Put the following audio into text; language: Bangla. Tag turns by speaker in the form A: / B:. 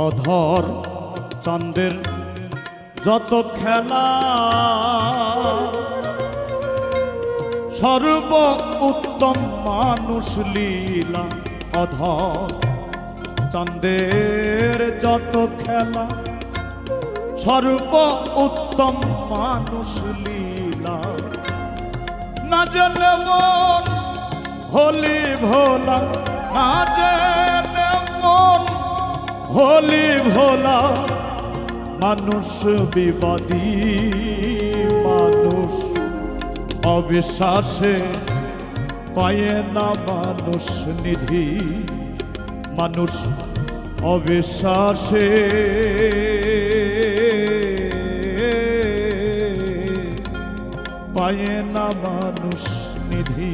A: অধর চাঁদের যত খেলা সর্ব উত্তম মানুষ লীলা। অধর চাঁদের যত খেলা সর্ব উত্তম মানুষ লীলা। না জেনে মন হলি ভোলা, না জেনে মন হলি ভোলা। মানুষ বিবাদী, মানুষ অবিশ্বাসে পায় না মানুষ নিধি। মানুষ অবিশ্বাসে পায় না মানুষ নিধি।